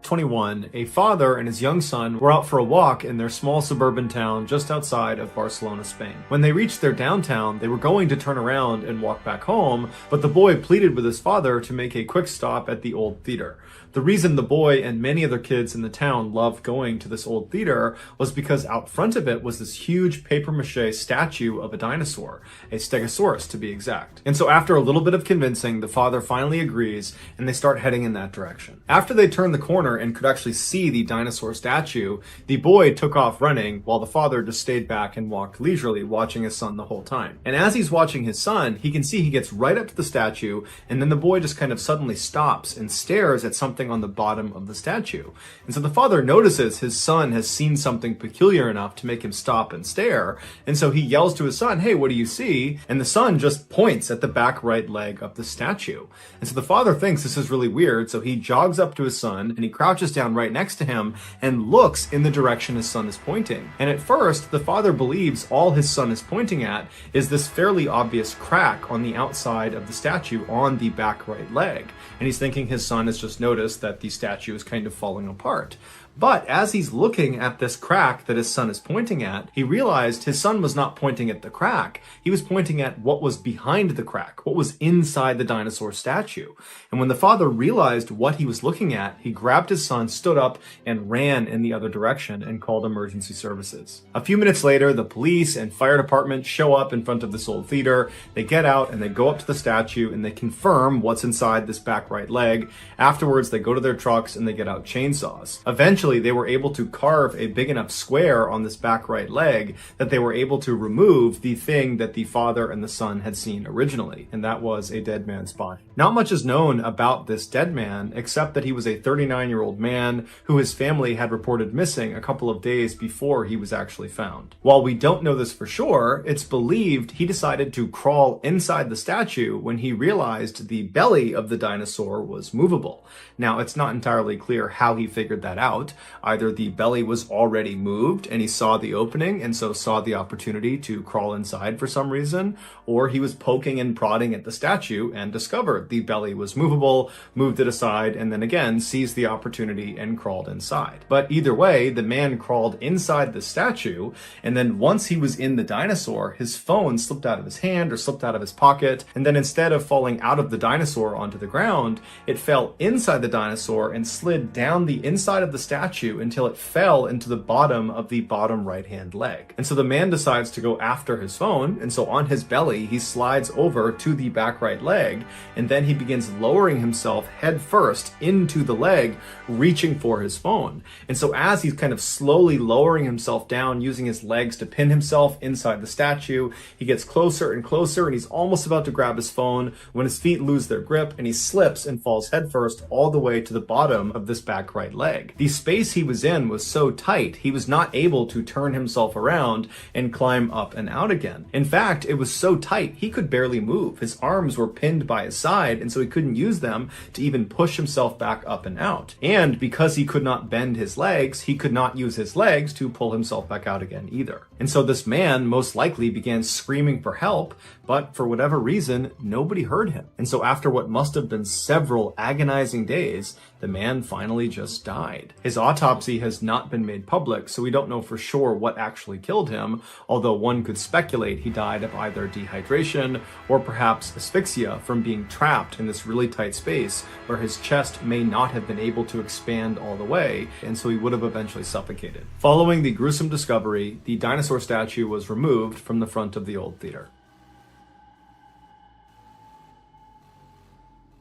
21, a father and his young son were out for a walk in their small suburban town just outside of Barcelona, Spain. When they reached their downtown, they were going to turn around and walk back home, but the boy pleaded with his father to make a quick stop at the old theater. The reason the boy and many other kids in the town loved going to this old theater was because out front of it was this huge papier-mâché statue of a dinosaur, a stegosaurus to be exact. And so after a little bit of convincing, the father finally agrees and they start heading in that direction. After they turned the corner and could actually see the dinosaur statue, the boy took off running while the father just stayed back and walked leisurely, watching his son the whole time. And as he's watching his son, he can see he gets right up to the statue, and then the boy just kind of suddenly stops and stares at something on the bottom of the statue. And so the father notices his son has seen something peculiar enough to make him stop and stare, and so he yells to his son, "Hey, what do you see?" And the son just points at the back right leg of the statue. And so the father thinks this is really weird, so he jogs up to his son and he crouches down right next to him and looks in the direction his son is pointing. And at first, the father believes all his son is pointing at is this fairly obvious crack on the outside of the statue on the back right leg. And he's thinking his son has just noticed that the statue is kind of falling apart. But as he's looking at this crack that his son is pointing at, he realized his son was not pointing at the crack. He was pointing at what was behind the crack, what was inside the dinosaur statue. And when the father realized what he was looking at, he grabbed his son, stood up, and ran in the other direction and called emergency services. A few minutes later, the police and fire department show up in front of this old theater. They get out and they go up to the statue and they confirm what's inside this back right leg. Afterwards, they go to their trucks and they get out chainsaws. Eventually, they were able to carve a big enough square on this back right leg that they were able to remove the thing that the father and the son had seen originally, and that was a dead man's body. Not much is known about this dead man, except that he was a 39-year-old man who his family had reported missing a couple of days before he was actually found. While we don't know this for sure, it's believed he decided to crawl inside the statue when he realized the belly of the dinosaur was movable. Now, it's not entirely clear how he figured that out. Either the belly was already moved and he saw the opening and so saw the opportunity to crawl inside for some reason, or he was poking and prodding at the statue and discovered the belly was movable, moved it aside, and then again seized the opportunity and crawled inside. But either way, the man crawled inside the statue, and then once he was in the dinosaur, his phone slipped out of his hand or slipped out of his pocket, and then instead of falling out of the dinosaur onto the ground, it fell inside the dinosaur and slid down the inside of the statue until it fell into the bottom of the bottom right-hand leg. And so the man decides to go after his phone, and so on his belly, he slides over to the back right leg, and then he begins lowering himself head first into the leg, reaching for his phone. And so as he's kind of slowly lowering himself down, using his legs to pin himself inside the statue, he gets closer and closer, and he's almost about to grab his phone when his feet lose their grip, and he slips and falls headfirst all the way to the bottom of this back right leg. The space he was in was so tight, he was not able to turn himself around and climb up and out again. In fact, it was so tight, he could barely move. His arms were pinned by his side, and so he couldn't use them to even push himself back up and out. And because he could not bend his legs, he could not use his legs to pull himself back out again either. And so this man most likely began screaming for help, but for whatever reason, nobody heard him. And so after what must have been several agonizing days, the man finally just died. His autopsy has not been made public, so we don't know for sure what actually killed him, although one could speculate he died of either dehydration or perhaps asphyxia from being trapped in this really tight space where his chest may not have been able to expand all the way, and so he would have eventually suffocated. Following the gruesome discovery, the dinosaur statue was removed from the front of the old theater.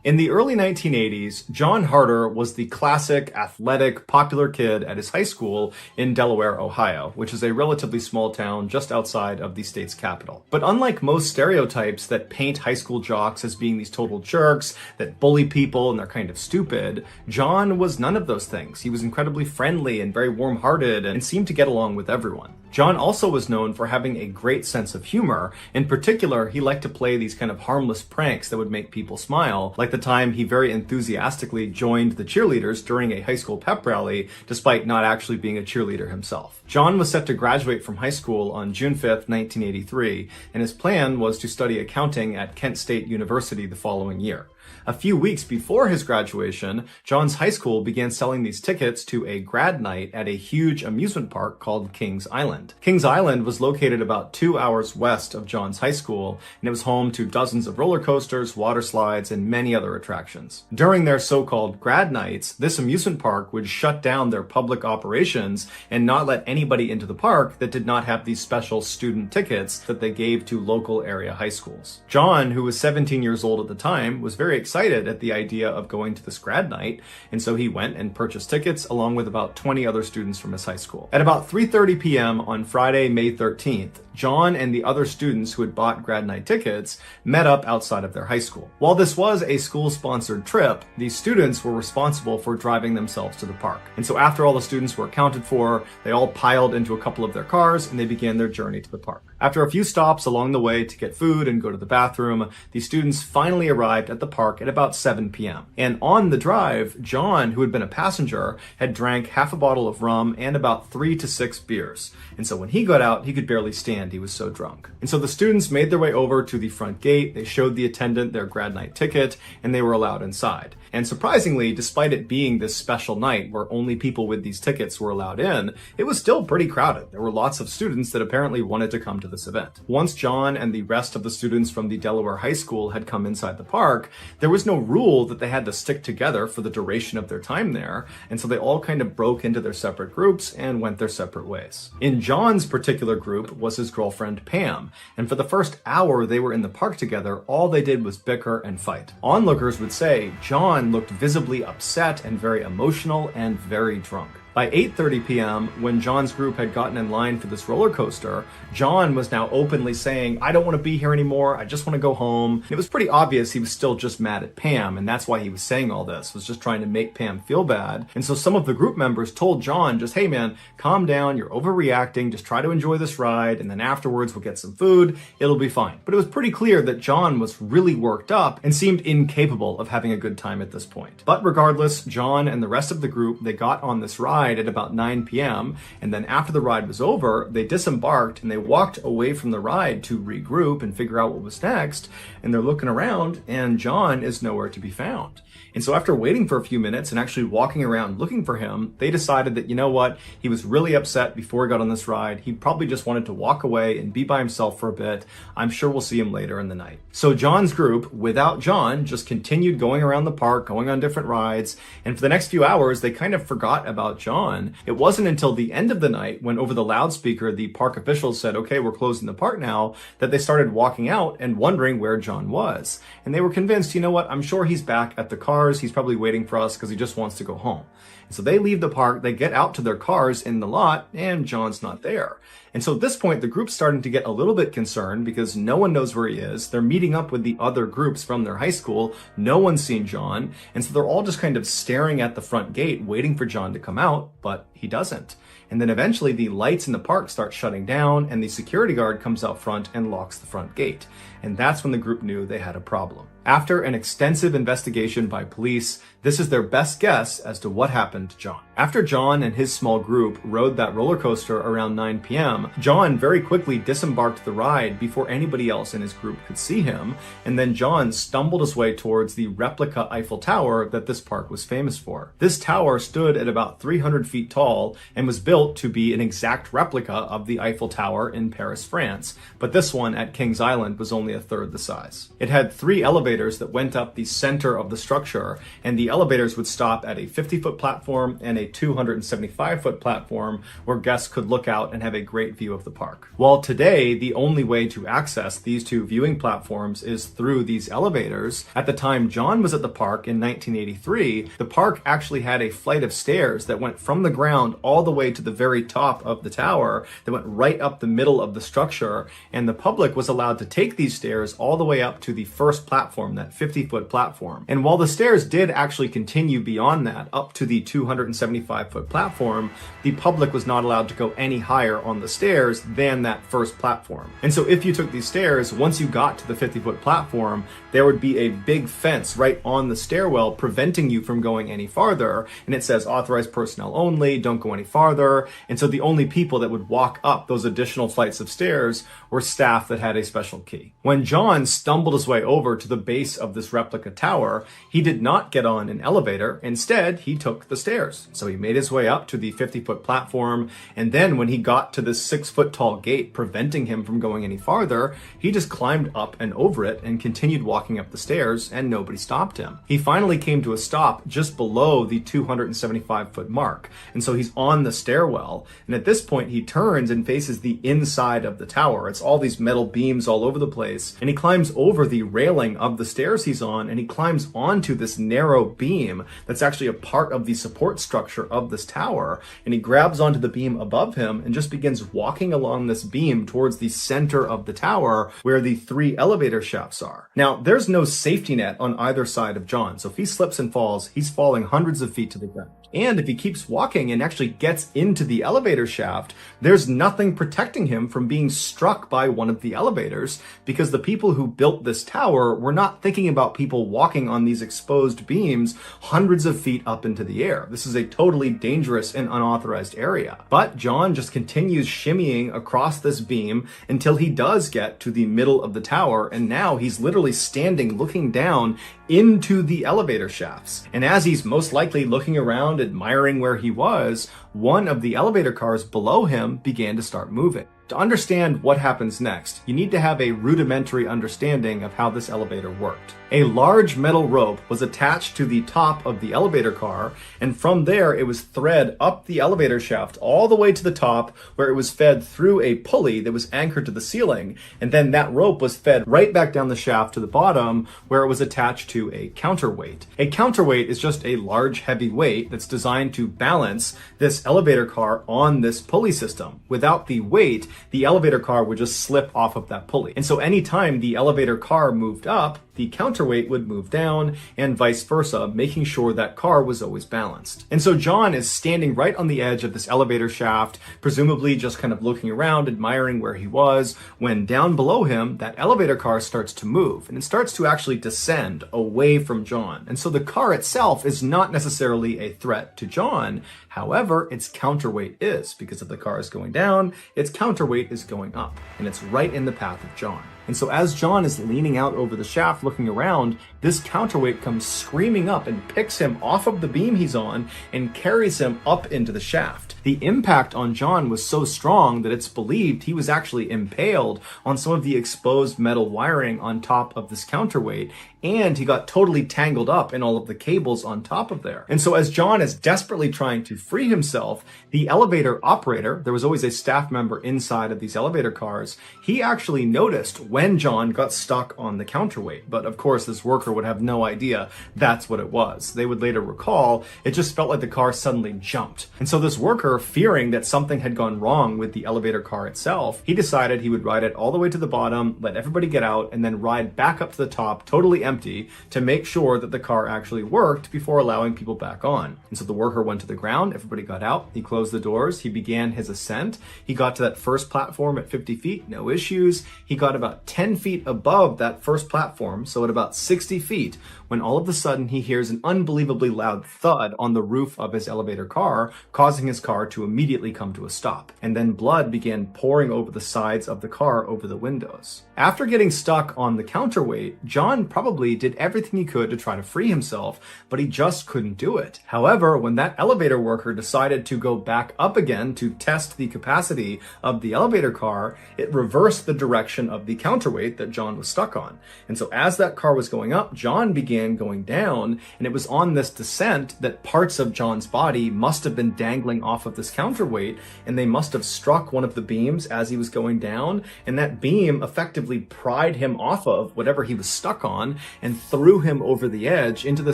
In the early 1980s, John Harder was the classic, athletic, popular kid at his high school in Delaware, Ohio, which is a relatively small town just outside of the state's capital. But unlike most stereotypes that paint high school jocks as being these total jerks that bully people and they're kind of stupid, John was none of those things. He was incredibly friendly and very warm-hearted and seemed to get along with everyone. John also was known for having a great sense of humor. In particular, he liked to play these kind of harmless pranks that would make people smile, like the time he very enthusiastically joined the cheerleaders during a high school pep rally, despite not actually being a cheerleader himself. John was set to graduate from high school on June 5th, 1983, and his plan was to study accounting at Kent State University the following year. A few weeks before his graduation, John's high school began selling these tickets to a grad night at a huge amusement park called Kings Island. Kings Island was located about 2 hours west of John's high school, and it was home to dozens of roller coasters, water slides, and many other attractions. During their so-called grad nights, this amusement park would shut down their public operations and not let anybody into the park that did not have these special student tickets that they gave to local area high schools. John, who was 17 years old at the time, was very excited at the idea of going to this grad night, and so he went and purchased tickets along with about 20 other students from his high school. At about 3:30 p.m. on Friday, May 13th, John and the other students who had bought grad night tickets met up outside of their high school. While this was a school-sponsored trip, the students were responsible for driving themselves to the park. And so after all the students were accounted for, they all piled into a couple of their cars and they began their journey to the park. After a few stops along the way to get food and go to the bathroom, the students finally arrived at the park at about 7 p.m. And on the drive, John, who had been a passenger, had drank half a bottle of rum and about 3 to 6 beers. And so when he got out, he could barely stand. He was so drunk. And so the students made their way over to the front gate. They showed the attendant their grad night ticket, and they were allowed inside. And surprisingly, despite it being this special night where only people with these tickets were allowed in, it was still pretty crowded. There were lots of students that apparently wanted to come to this event. Once John and the rest of the students from the Delaware High School had come inside the park, there was no rule that they had to stick together for the duration of their time there, and so they all kind of broke into their separate groups and went their separate ways. In John's particular group was his girlfriend Pam, and for the first hour they were in the park together, all they did was bicker and fight. Onlookers would say John looked visibly upset and very emotional and very drunk. By 8:30 p.m., when John's group had gotten in line for this roller coaster, John was now openly saying, "I don't want to be here anymore, I just want to go home." It was pretty obvious he was still just mad at Pam, and that's why he was saying all this, was just trying to make Pam feel bad. And so some of the group members told John, just, "Hey man, calm down, you're overreacting, just try to enjoy this ride, and then afterwards we'll get some food, it'll be fine." But it was pretty clear that John was really worked up and seemed incapable of having a good time at this point. But regardless, John and the rest of the group, they got on this ride at about 9 p.m. and then after the ride was over, they disembarked and they walked away from the ride to regroup and figure out what was next. And they're looking around and John is nowhere to be found. And so after waiting for a few minutes and actually walking around looking for him, they decided that, you know what, he was really upset before he got on this ride. He probably just wanted to walk away and be by himself for a bit. I'm sure we'll see him later in the night. So John's group, without John, just continued going around the park, going on different rides. And for the next few hours, they kind of forgot about John. It wasn't until the end of the night when over the loudspeaker, the park officials said, "Okay, we're closing the park now," that they started walking out and wondering where John was. And they were convinced, you know what, I'm sure he's back at the car. He's probably waiting for us because he just wants to go home. And so they leave the park, they get out to their cars in the lot, and John's not there. And so at this point, the group's starting to get a little bit concerned because no one knows where he is. They're meeting up with the other groups from their high school. No one's seen John. And so they're all just kind of staring at the front gate, waiting for John to come out, but he doesn't. And then eventually the lights in the park start shutting down and the security guard comes out front and locks the front gate. And that's when the group knew they had a problem. After an extensive investigation by police, this is their best guess as to what happened to John. After John and his small group rode that roller coaster around 9 p.m., John very quickly disembarked the ride before anybody else in his group could see him, and then John stumbled his way towards the replica Eiffel Tower that this park was famous for. This tower stood at about 300 feet tall and was built to be an exact replica of the Eiffel Tower in Paris, France, but this one at Kings Island was only a third the size. It had 3 elevators that went up the center of the structure, and the elevators would stop at a 50-foot platform and a 275-foot platform where guests could look out and have a great view of the park. While today, the only way to access these 2 viewing platforms is through these elevators, at the time John was at the park in 1983, the park actually had a flight of stairs that went from the ground all the way to the very top of the tower that went right up the middle of the structure, and the public was allowed to take these stairs all the way up to the first platform, that 50-foot platform. And while the stairs did actually continue beyond that, up to the 275-foot platform, the public was not allowed to go any higher on the stairs than that first platform. And so if you took these stairs, once you got to the 50-foot platform, there would be a big fence right on the stairwell preventing you from going any farther. And it says authorized personnel only, don't go any farther. And so the only people that would walk up those additional flights of stairs were staff that had a special key. When John stumbled his way over to the base of this replica tower, he did not get on an elevator. Instead, he took the stairs. So he made his way up to the 50-foot platform, and then when he got to this 6-foot tall gate preventing him from going any farther, he just climbed up and over it and continued walking up the stairs, and nobody stopped him. He finally came to a stop just below the 275-foot mark, and so he's on the stairwell, and at this point he turns and faces the inside of the tower. It's all these metal beams all over the place, and he climbs over the railing of the stairs he's on, and he climbs onto this narrow beam that's actually a part of the support structure of this tower, and he grabs onto the beam above him and just begins walking along this beam towards the center of the tower where the 3 elevator shafts are. Now, there's no safety net on either side of John, so if he slips and falls, he's falling hundreds of feet to the ground. And if he keeps walking and actually gets into into the elevator shaft, there's nothing protecting him from being struck by one of the elevators, because the people who built this tower were not thinking about people walking on these exposed beams hundreds of feet up into the air. This is a totally dangerous and unauthorized area. But John just continues shimmying across this beam until he does get to the middle of the tower, and now he's literally standing looking down into the elevator shafts. And as he's most likely looking around, admiring where he was, one of the elevator cars below him began to start moving. To understand what happens next, you need to have a rudimentary understanding of how this elevator worked. A large metal rope was attached to the top of the elevator car, and from there it was thread up the elevator shaft all the way to the top, where it was fed through a pulley that was anchored to the ceiling, and then that rope was fed right back down the shaft to the bottom, where it was attached to a counterweight. A counterweight is just a large heavy weight that's designed to balance this elevator car on this pulley system. Without the weight, the elevator car would just slip off of that pulley. And so anytime the elevator car moved up, the counterweight would move down, and vice versa, making sure that car was always balanced. And so John is standing right on the edge of this elevator shaft, presumably just kind of looking around, admiring where he was, when down below him, that elevator car starts to move, and it starts to actually descend away from John. And so the car itself is not necessarily a threat to John. However, its counterweight is, because if the car is going down, its counterweight is going up, and it's right in the path of John. And so as John is leaning out over the shaft looking around, this counterweight comes screaming up and picks him off of the beam he's on and carries him up into the shaft. The impact on John was so strong that it's believed he was actually impaled on some of the exposed metal wiring on top of this counterweight, and he got totally tangled up in all of the cables on top of there. And so as John is desperately trying to free himself, the elevator operator, there was always a staff member inside of these elevator cars, he actually noticed when John got stuck on the counterweight. But of course, this worker would have no idea that's what it was. They would later recall, it just felt like the car suddenly jumped. And so this worker, fearing that something had gone wrong with the elevator car itself, he decided he would ride it all the way to the bottom, let everybody get out, and then ride back up to the top, totally empty, to make sure that the car actually worked before allowing people back on. And so the worker went to the ground, everybody got out, he closed the doors, he began his ascent. He got to that first platform at 50 feet, no issues. He got about 10 feet above that first platform, so at about 60 feet, when all of a sudden he hears an unbelievably loud thud on the roof of his elevator car, causing his car to immediately come to a stop. And then blood began pouring over the sides of the car over the windows. After getting stuck on the counterweight, John probably did everything he could to try to free himself, but he just couldn't do it. However, when that elevator worker decided to go back up again to test the capacity of the elevator car, it reversed the direction of the counterweight that John was stuck on. And so as that car was going up, John began going down, and it was on this descent that parts of John's body must have been dangling off of this counterweight, and they must have struck one of the beams as he was going down, and that beam effectively pried him off of whatever he was stuck on and threw him over the edge into the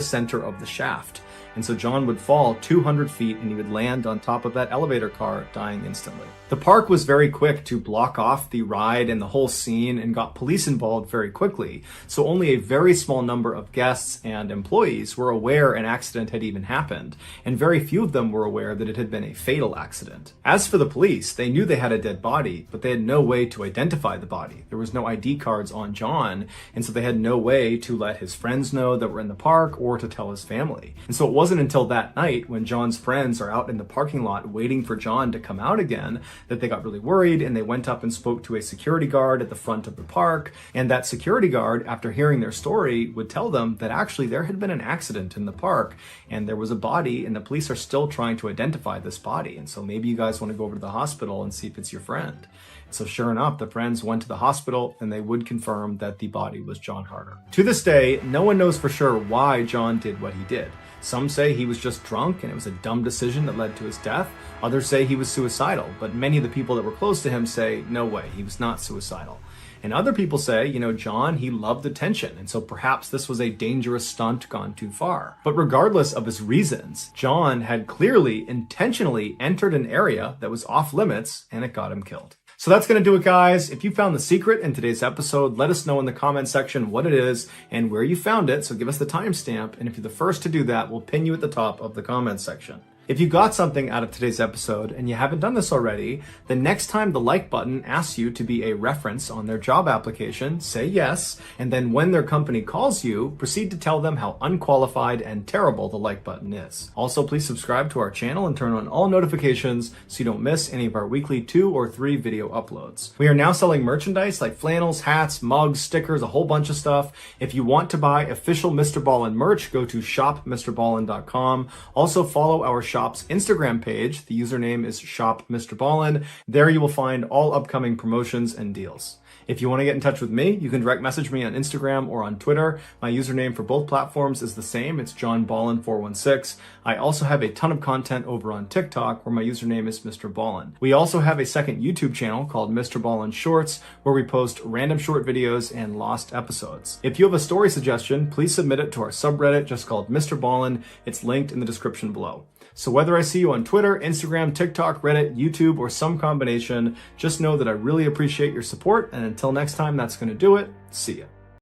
center of the shaft. And so John would fall 200 feet and he would land on top of that elevator car, dying instantly. The park was very quick to block off the ride and the whole scene and got police involved very quickly. So only a very small number of guests and employees were aware an accident had even happened, and very few of them were aware that it had been a fatal accident. As for the police, they knew they had a dead body, but they had no way to identify the body. There was no ID cards on John, and so they had no way to let his friends know that were in the park or to tell his family. And so it wasn't until that night, when John's friends are out in the parking lot waiting for John to come out again, that they got really worried, and they went up and spoke to a security guard at the front of the park. And that security guard, after hearing their story, would tell them that actually there had been an accident in the park and there was a body, and the police are still trying to identify this body. And so maybe you guys want to go over to the hospital and see if it's your friend. So sure enough, the friends went to the hospital, and they would confirm that the body was John Harder. To this day, no one knows for sure why John did what he did. Some say he was just drunk and it was a dumb decision that led to his death. Others say he was suicidal, but many of the people that were close to him say, no way, he was not suicidal. And other people say, John, he loved attention, and so perhaps this was a dangerous stunt gone too far. But regardless of his reasons, John had clearly intentionally entered an area that was off limits, and it got him killed. So that's going to do it, guys. If you found the secret in today's episode, let us know in the comment section what it is and where you found it. So give us the timestamp. And if you're the first to do that, we'll pin you at the top of the comment section. If you got something out of today's episode and you haven't done this already, the next time the like button asks you to be a reference on their job application, say yes, and then when their company calls you, proceed to tell them how unqualified and terrible the like button is. Also, please subscribe to our channel and turn on all notifications so you don't miss any of our weekly 2 or 3 video uploads. We are now selling merchandise like flannels, hats, mugs, stickers, a whole bunch of stuff. If you want to buy official MrBallen merch, go to shopmrballen.com. Also follow our shop's Instagram page. The username is shopmrballen. There you will find all upcoming promotions and deals. If you want to get in touch with me, you can direct message me on Instagram or on Twitter. My username for both platforms is the same. It's johnballen416. I also have a ton of content over on TikTok where my username is MrBallen. We also have a second YouTube channel called MrBallen Shorts where we post random short videos and lost episodes. If you have a story suggestion, please submit it to our subreddit just called MrBallen. It's linked in the description below. So whether I see you on Twitter, Instagram, TikTok, Reddit, YouTube, or some combination, just know that I really appreciate your support. And until next time, that's going to do it. See ya.